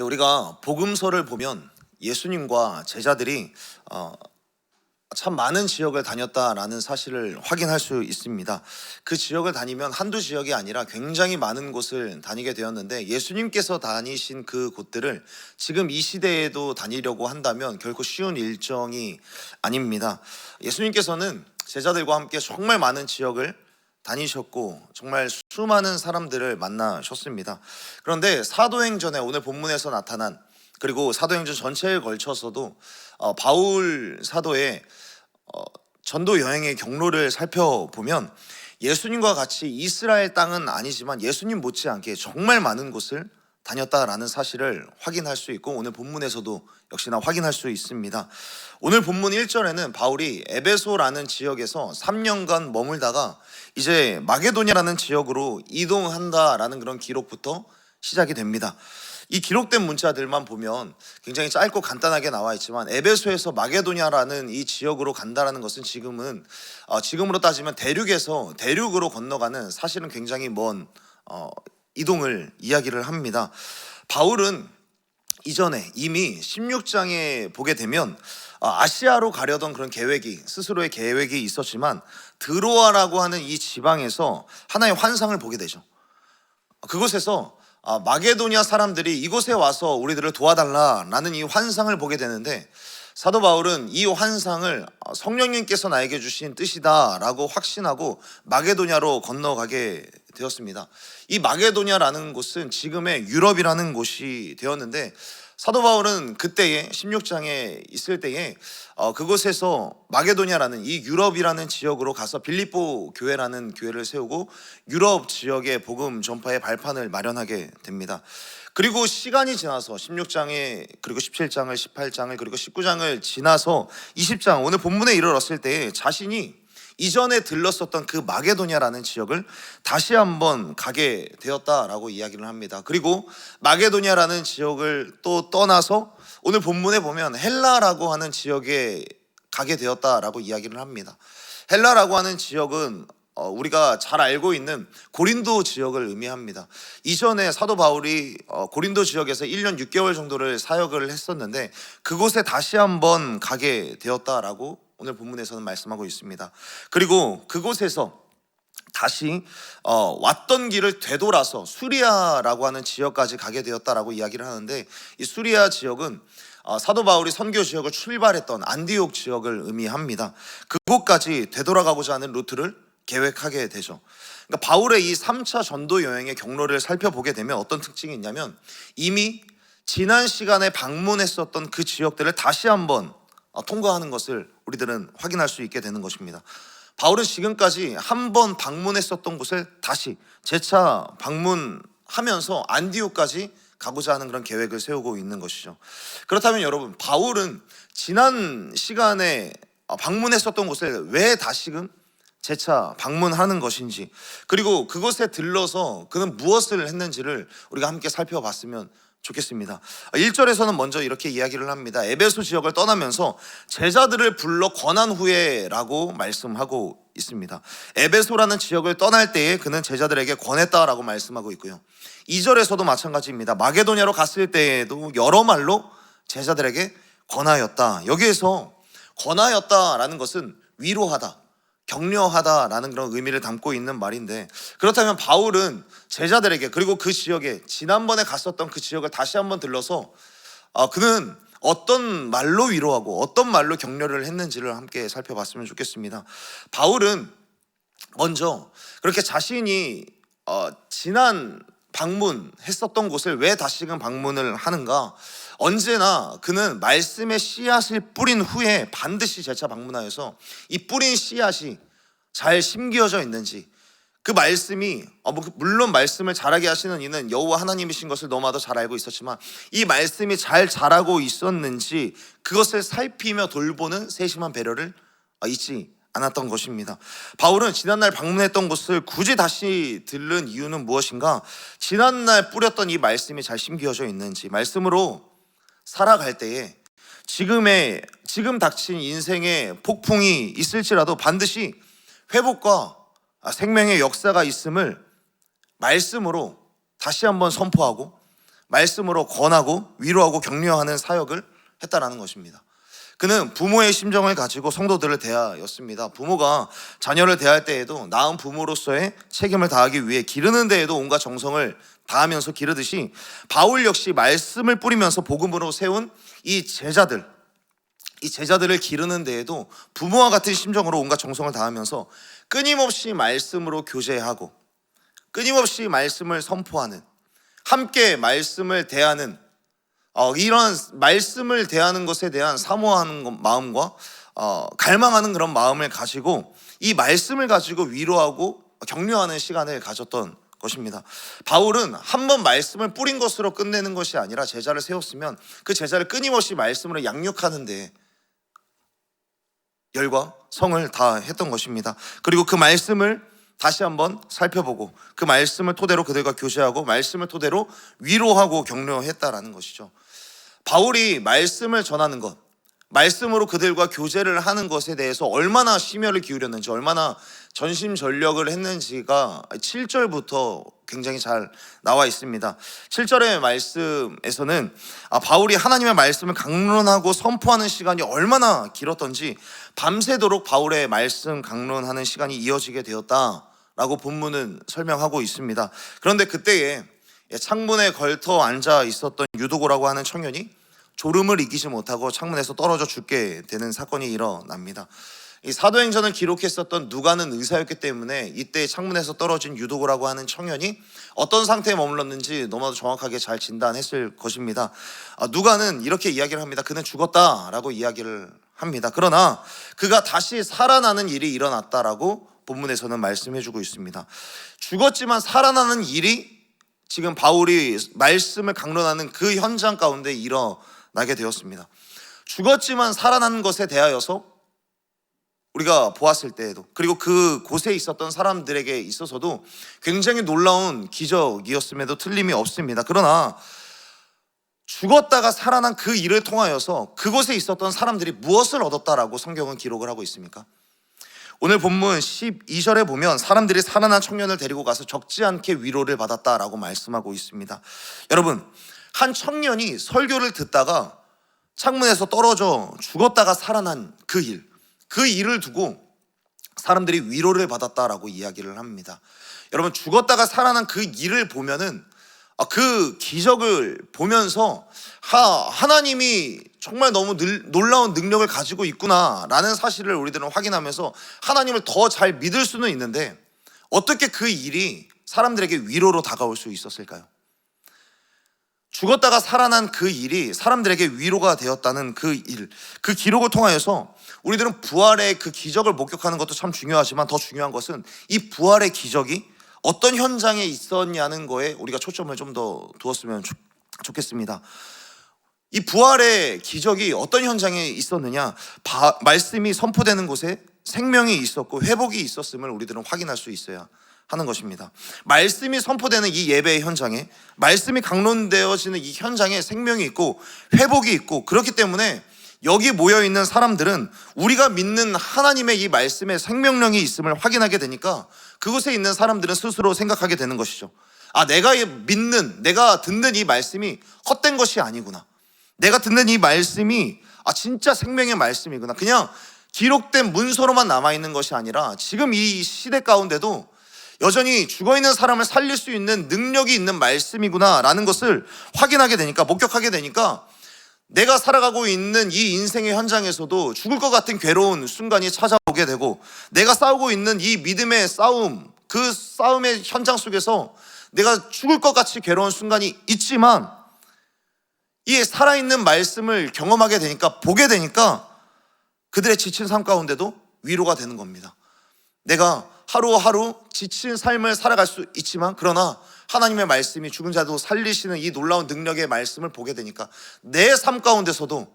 우리가 복음서를 보면 예수님과 제자들이 참 많은 지역을 다녔다라는 사실을 확인할 수 있습니다. 그 지역을 다니면 한두 지역이 아니라 굉장히 많은 곳을 다니게 되었는데, 예수님께서 다니신 그 곳들을 지금 이 시대에도 다니려고 한다면 결코 쉬운 일정이 아닙니다. 예수님께서는 제자들과 함께 정말 많은 지역을 다니셨고 정말 수많은 사람들을 만나셨습니다. 그런데 사도행전에 오늘 본문에서 나타난, 그리고 사도행전 전체에 걸쳐서도 바울 사도의 전도 여행의 경로를 살펴보면 예수님과 같이 이스라엘 땅은 아니지만 예수님 못지않게 정말 많은 곳을 다녔다라는 사실을 확인할 수 있고, 오늘 본문에서도 역시나 확인할 수 있습니다. 오늘 본문 1절에는 바울이 에베소라는 지역에서 3년간 머물다가 이제 마게도냐라는 지역으로 이동한다라는 그런 기록부터 시작이 됩니다. 이 기록된 문자들만 보면 굉장히 짧고 간단하게 나와 있지만, 에베소에서 마게도냐라는 이 지역으로 간다라는 것은 지금으로 따지면 대륙에서 대륙으로 건너가는, 사실은 굉장히 먼 이동을 이야기를 합니다. 바울은 이전에 이미 16장에 보게 되면 아시아로 가려던 그런 스스로의 계획이 있었지만, 드로아라고 하는 이 지방에서 하나의 환상을 보게 되죠. 그곳에서 마게도냐 사람들이 이곳에 와서 우리들을 도와달라라는 이 환상을 보게 되는데, 사도 바울은 이 환상을 성령님께서 나에게 주신 뜻이다라고 확신하고 마게도냐로 건너가게 되었습니다. 이 마게도냐라는 곳은 지금의 유럽이라는 곳이 되었는데, 사도 바울은 그때에 16장에 있을 때에 그곳에서 마게도냐라는 이 유럽이라는 지역으로 가서 빌립보 교회라는 교회를 세우고 유럽 지역의 복음 전파의 발판을 마련하게 됩니다. 그리고 시간이 지나서 16장에, 그리고 17장을, 18장을, 그리고 19장을 지나서 20장, 오늘 본문에 이르렀을 때 자신이 이전에 들렀었던 그 마게도냐라는 지역을 다시 한번 가게 되었다라고 이야기를 합니다. 그리고 마게도냐라는 지역을 또 떠나서 오늘 본문에 보면 헬라라고 하는 지역에 가게 되었다라고 이야기를 합니다. 헬라라고 하는 지역은 우리가 잘 알고 있는 고린도 지역을 의미합니다. 이전에 사도 바울이 고린도 지역에서 1년 6개월 정도를 사역을 했었는데, 그곳에 다시 한번 가게 되었다라고 오늘 본문에서는 말씀하고 있습니다. 그리고 그곳에서 다시 왔던 길을 되돌아서 수리아라고 하는 지역까지 가게 되었다라고 이야기를 하는데, 이 수리아 지역은 사도 바울이 선교 지역을 출발했던 안디옥 지역을 의미합니다. 그곳까지 되돌아가고자 하는 루트를 계획하게 되죠. 그러니까 바울의 이 3차 전도 여행의 경로를 살펴보게 되면 어떤 특징이 있냐면, 이미 지난 시간에 방문했었던 그 지역들을 다시 한번 통과하는 것을 우리들은 확인할 수 있게 되는 것입니다. 바울은 지금까지 한 번 방문했었던 곳을 다시 재차 방문하면서 안디옥까지 가고자 하는 그런 계획을 세우고 있는 것이죠. 그렇다면 여러분, 바울은 지난 시간에 방문했었던 곳을 왜 다시금 재차 방문하는 것인지, 그리고 그곳에 들러서 그는 무엇을 했는지를 우리가 함께 살펴봤으면 좋겠습니다. 1절에서는 먼저 이렇게 이야기를 합니다. 에베소 지역을 떠나면서 제자들을 불러 권한 후에 라고 말씀하고 있습니다. 에베소라는 지역을 떠날 때에 그는 제자들에게 권했다라고 말씀하고 있고요. 2절에서도 마찬가지입니다. 마게도냐로 갔을 때에도 여러 말로 제자들에게 권하였다. 여기에서 권하였다라는 것은 위로하다, 격려하다라는 그런 의미를 담고 있는 말인데, 그렇다면 바울은 제자들에게, 그리고 그 지역에, 지난번에 갔었던 그 지역을 다시 한번 들러서 그는 어떤 말로 위로하고 어떤 말로 격려를 했는지를 함께 살펴봤으면 좋겠습니다. 바울은 먼저 그렇게 자신이 지난 방문했었던 곳을 왜 다시금 방문을 하는가, 언제나 그는 말씀의 씨앗을 뿌린 후에 반드시 재차 방문하여서 이 뿌린 씨앗이 잘 심겨져 있는지, 그 말씀이 물론 말씀을 자라게 하시는 이는 여호와 하나님이신 것을 너무나도 잘 알고 있었지만, 이 말씀이 잘 자라고 있었는지 그것을 살피며 돌보는 세심한 배려를 잊지 않았던 것입니다. 바울은 지난날 방문했던 곳을 굳이 다시 들른 이유는 무엇인가? 지난날 뿌렸던 이 말씀이 잘 심겨져 있는지, 말씀으로 살아갈 때에 지금 닥친 인생의 폭풍이 있을지라도 반드시 회복과 생명의 역사가 있음을 말씀으로 다시 한번 선포하고, 말씀으로 권하고 위로하고 격려하는 사역을 했다라는 것입니다. 그는 부모의 심정을 가지고 성도들을 대하였습니다. 부모가 자녀를 대할 때에도 낳은 부모로서의 책임을 다하기 위해 기르는 데에도 온갖 정성을 다하면서 기르듯이 바울 역시 말씀을 뿌리면서 복음으로 세운 이 제자들을 기르는 데에도 부모와 같은 심정으로 온갖 정성을 다하면서 끊임없이 말씀으로 교제하고 끊임없이 말씀을 선포하는, 함께 말씀을 대하는, 이런 말씀을 대하는 것에 대한 사모하는 마음과 갈망하는 그런 마음을 가지고 이 말씀을 가지고 위로하고 격려하는 시간을 가졌던 것입니다. 바울은 한 번 말씀을 뿌린 것으로 끝내는 것이 아니라 제자를 세웠으면 그 제자를 끊임없이 말씀으로 양육하는 데 열과 성을 다했던 것입니다. 그리고 그 말씀을 다시 한번 살펴보고 그 말씀을 토대로 그들과 교제하고 말씀을 토대로 위로하고 격려했다라는 것이죠. 바울이 말씀을 전하는 것, 말씀으로 그들과 교제를 하는 것에 대해서 얼마나 심혈을 기울였는지, 얼마나 전심전력을 했는지가 7절부터 굉장히 잘 나와 있습니다. 7절의 말씀에서는 바울이 하나님의 말씀을 강론하고 선포하는 시간이 얼마나 길었던지 밤새도록 바울의 말씀 강론하는 시간이 이어지게 되었다라고 본문은 설명하고 있습니다. 그런데 그때에 창문에 걸터 앉아 있었던 유도고라고 하는 청년이 졸음을 이기지 못하고 창문에서 떨어져 죽게 되는 사건이 일어납니다. 이 사도행전을 기록했었던 누가는 의사였기 때문에 이때 창문에서 떨어진 유도고라고 하는 청년이 어떤 상태에 머물렀는지 너무나도 정확하게 잘 진단했을 것입니다. 누가는 이렇게 이야기를 합니다. 그는 죽었다라고 이야기를 합니다. 그러나 그가 다시 살아나는 일이 일어났다라고 본문에서는 말씀해주고 있습니다. 죽었지만 살아나는 일이 지금 바울이 말씀을 강론하는 그 현장 가운데 일어나게 되었습니다. 죽었지만 살아나는 것에 대하여서 우리가 보았을 때에도, 그리고 그 곳에 있었던 사람들에게 있어서도 굉장히 놀라운 기적이었음에도 틀림이 없습니다. 그러나 죽었다가 살아난 그 일을 통하여서 그곳에 있었던 사람들이 무엇을 얻었다라고 성경은 기록을 하고 있습니까? 오늘 본문 12절에 보면 사람들이 살아난 청년을 데리고 가서 적지 않게 위로를 받았다라고 말씀하고 있습니다. 여러분, 한 청년이 설교를 듣다가 창문에서 떨어져 죽었다가 살아난 그 일을 두고 사람들이 위로를 받았다라고 이야기를 합니다. 여러분, 죽었다가 살아난 그 일을 보면은 그 기적을 보면서 하나님이 정말 너무 놀라운 능력을 가지고 있구나라는 사실을 우리들은 확인하면서 하나님을 더 잘 믿을 수는 있는데 어떻게 그 일이 사람들에게 위로로 다가올 수 있었을까요? 죽었다가 살아난 그 일이 사람들에게 위로가 되었다는 그 일, 그 기록을 통하여서 우리들은 부활의 그 기적을 목격하는 것도 참 중요하지만 더 중요한 것은 이 부활의 기적이 어떤 현장에 있었냐는 거에 우리가 초점을 좀 더 두었으면 좋겠습니다. 이 부활의 기적이 어떤 현장에 있었느냐, 말씀이 선포되는 곳에 생명이 있었고 회복이 있었음을 우리들은 확인할 수 있어야 하는 것입니다. 말씀이 선포되는 이 예배의 현장에, 말씀이 강론되어지는 이 현장에 생명이 있고 회복이 있고, 그렇기 때문에 여기 모여있는 사람들은 우리가 믿는 하나님의 이 말씀에 생명력이 있음을 확인하게 되니까 그곳에 있는 사람들은 스스로 생각하게 되는 것이죠. 내가 듣는 이 말씀이 헛된 것이 아니구나. 내가 듣는 이 말씀이 진짜 생명의 말씀이구나. 그냥 기록된 문서로만 남아있는 것이 아니라 지금 이 시대 가운데도 여전히 죽어있는 사람을 살릴 수 있는 능력이 있는 말씀이구나 라는 것을 확인하게 되니까, 목격하게 되니까 내가 살아가고 있는 이 인생의 현장에서도 죽을 것 같은 괴로운 순간이 찾아오게 되고, 내가 싸우고 있는 이 믿음의 싸움, 그 싸움의 현장 속에서 내가 죽을 것 같이 괴로운 순간이 있지만 이 살아있는 말씀을 경험하게 되니까, 보게 되니까 그들의 지친 삶 가운데도 위로가 되는 겁니다. 내가 하루하루 지친 삶을 살아갈 수 있지만 그러나 하나님의 말씀이 죽은 자도 살리시는 이 놀라운 능력의 말씀을 보게 되니까 내 삶 가운데서도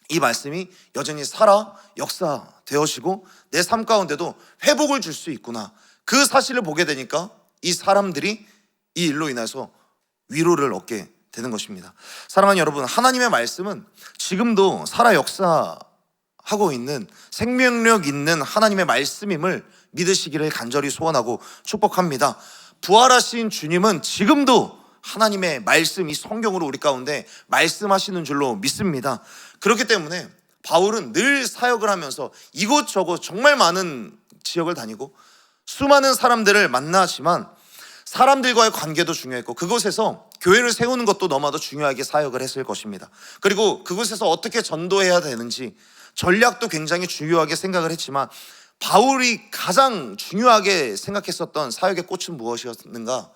이 말씀이 여전히 살아 역사되어지고 내 삶 가운데도 회복을 줄 수 있구나, 그 사실을 보게 되니까 이 사람들이 이 일로 인해서 위로를 얻게 되는 것입니다. 사랑하는 여러분, 하나님의 말씀은 지금도 살아 역사하고 있는 생명력 있는 하나님의 말씀임을 믿으시기를 간절히 소원하고 축복합니다. 부활하신 주님은 지금도 하나님의 말씀, 이 성경으로 우리 가운데 말씀하시는 줄로 믿습니다. 그렇기 때문에 바울은 늘 사역을 하면서 이곳저곳 정말 많은 지역을 다니고 수많은 사람들을 만나지만 사람들과의 관계도 중요했고 그곳에서 교회를 세우는 것도 너무나도 중요하게 사역을 했을 것입니다. 그리고 그곳에서 어떻게 전도해야 되는지 전략도 굉장히 중요하게 생각을 했지만 바울이 가장 중요하게 생각했었던 사역의 꽃은 무엇이었는가?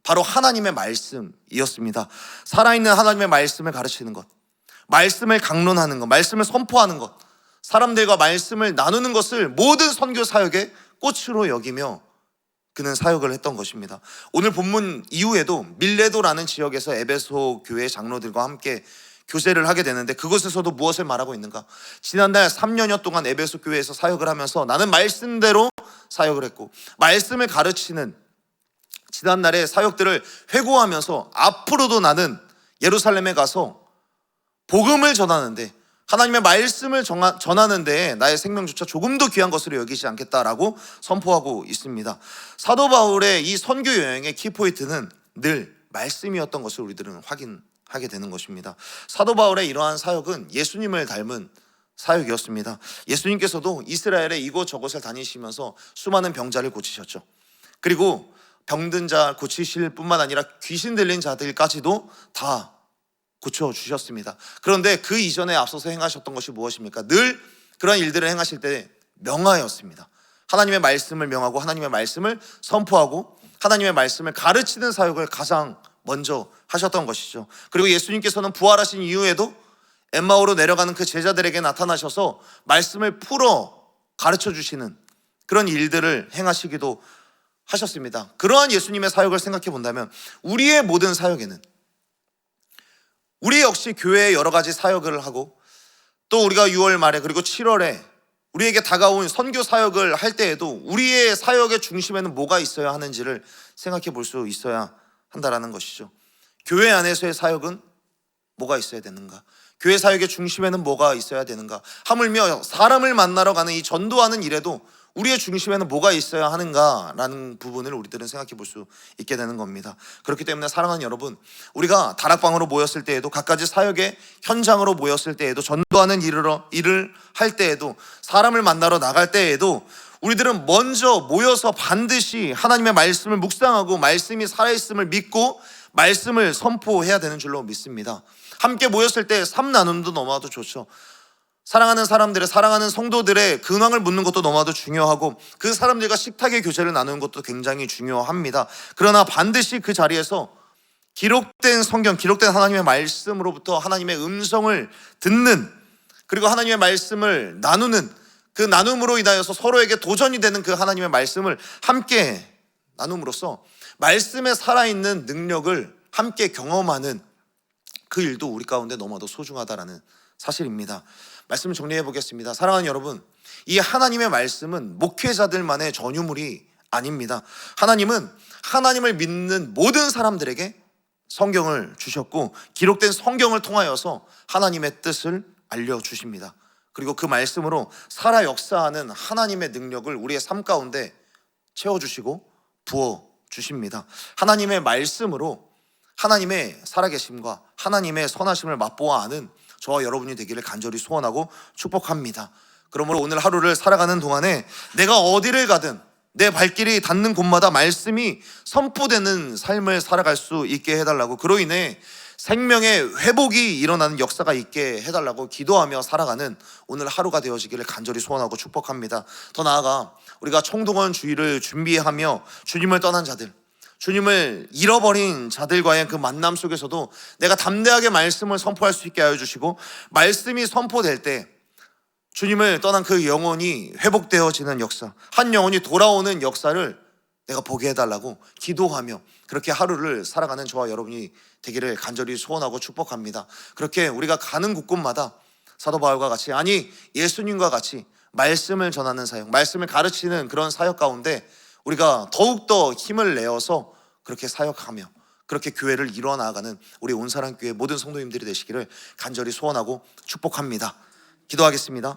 바로 하나님의 말씀이었습니다. 살아있는 하나님의 말씀을 가르치는 것, 말씀을 강론하는 것, 말씀을 선포하는 것, 사람들과 말씀을 나누는 것을 모든 선교 사역의 꽃으로 여기며 그는 사역을 했던 것입니다. 오늘 본문 이후에도 밀레도라는 지역에서 에베소 교회 장로들과 함께 교제를 하게 되는데 그곳에서도 무엇을 말하고 있는가? 지난달 3년여 동안 에베소 교회에서 사역을 하면서 나는 말씀대로 사역을 했고 말씀을 가르치는 지난날의 사역들을 회고하면서 앞으로도 나는 예루살렘에 가서 복음을 전하는데 하나님의 말씀을 전하는데 나의 생명조차 조금도 귀한 것으로 여기지 않겠다라고 선포하고 있습니다. 사도 바울의 이 선교 여행의 키포인트는 늘 말씀이었던 것을 우리들은 확인하게 되는 것입니다. 사도 바울의 이러한 사역은 예수님을 닮은 사역이었습니다. 예수님께서도 이스라엘의 이곳저곳을 다니시면서 수많은 병자를 고치셨죠. 그리고 병든 자 고치실 뿐만 아니라 귀신 들린 자들까지도 다 고쳐주셨습니다. 그런데 그 이전에 앞서서 행하셨던 것이 무엇입니까? 늘 그런 일들을 행하실 때 명하였습니다. 하나님의 말씀을 명하고 하나님의 말씀을 선포하고 하나님의 말씀을 가르치는 사역을 가장 먼저 하셨던 것이죠. 그리고 예수님께서는 부활하신 이후에도 엠마오로 내려가는 그 제자들에게 나타나셔서 말씀을 풀어 가르쳐 주시는 그런 일들을 행하시기도 하셨습니다. 그러한 예수님의 사역을 생각해 본다면 우리의 모든 사역에는 우리 역시 교회에 여러 가지 사역을 하고 또 우리가 6월 말에 그리고 7월에 우리에게 다가온 선교 사역을 할 때에도 우리의 사역의 중심에는 뭐가 있어야 하는지를 생각해 볼 수 있어야 한다라는 것이죠. 교회 안에서의 사역은 뭐가 있어야 되는가? 교회 사역의 중심에는 뭐가 있어야 되는가? 하물며 사람을 만나러 가는 이 전도하는 일에도 우리의 중심에는 뭐가 있어야 하는가라는 부분을 우리들은 생각해 볼 수 있게 되는 겁니다. 그렇기 때문에 사랑하는 여러분, 우리가 다락방으로 모였을 때에도 각가지 사역의 현장으로 모였을 때에도 전도하는 일을 할 때에도 사람을 만나러 나갈 때에도 우리들은 먼저 모여서 반드시 하나님의 말씀을 묵상하고 말씀이 살아있음을 믿고 말씀을 선포해야 되는 줄로 믿습니다. 함께 모였을 때 삶 나눔도 너무나도 좋죠. 사랑하는 사람들의 사랑하는 성도들의 근황을 묻는 것도 너무나도 중요하고 그 사람들과 식탁의 교제를 나누는 것도 굉장히 중요합니다. 그러나 반드시 그 자리에서 기록된 성경, 기록된 하나님의 말씀으로부터 하나님의 음성을 듣는 그리고 하나님의 말씀을 나누는 그 나눔으로 인하여서 서로에게 도전이 되는 그 하나님의 말씀을 함께 나눔으로써 말씀에 살아있는 능력을 함께 경험하는 그 일도 우리 가운데 너무나도 소중하다라는 사실입니다. 말씀을 정리해 보겠습니다. 사랑하는 여러분, 이 하나님의 말씀은 목회자들만의 전유물이 아닙니다. 하나님은 하나님을 믿는 모든 사람들에게 성경을 주셨고 기록된 성경을 통하여서 하나님의 뜻을 알려주십니다. 그리고 그 말씀으로 살아 역사하는 하나님의 능력을 우리의 삶 가운데 채워주시고 부어주십니다. 하나님의 말씀으로 하나님의 살아계심과 하나님의 선하심을 맛보아 아는 저와 여러분이 되기를 간절히 소원하고 축복합니다. 그러므로 오늘 하루를 살아가는 동안에 내가 어디를 가든 내 발길이 닿는 곳마다 말씀이 선포되는 삶을 살아갈 수 있게 해달라고, 그로 인해 생명의 회복이 일어나는 역사가 있게 해달라고 기도하며 살아가는 오늘 하루가 되어지기를 간절히 소원하고 축복합니다. 더 나아가 우리가 총동원 주의를 준비하며 주님을 떠난 자들, 주님을 잃어버린 자들과의 그 만남 속에서도 내가 담대하게 말씀을 선포할 수 있게 하여 주시고, 말씀이 선포될 때 주님을 떠난 그 영혼이 회복되어지는 역사, 한 영혼이 돌아오는 역사를 내가 보게 해달라고 기도하며 그렇게 하루를 살아가는 저와 여러분이 되기를 간절히 소원하고 축복합니다. 그렇게 우리가 가는 곳곳마다 사도 바울과 같이, 아니 예수님과 같이 말씀을 전하는 사역, 말씀을 가르치는 그런 사역 가운데 우리가 더욱더 힘을 내어서 그렇게 사역하며 그렇게 교회를 이루어 나가는 우리 온사랑교회 모든 성도님들이 되시기를 간절히 소원하고 축복합니다. 기도하겠습니다.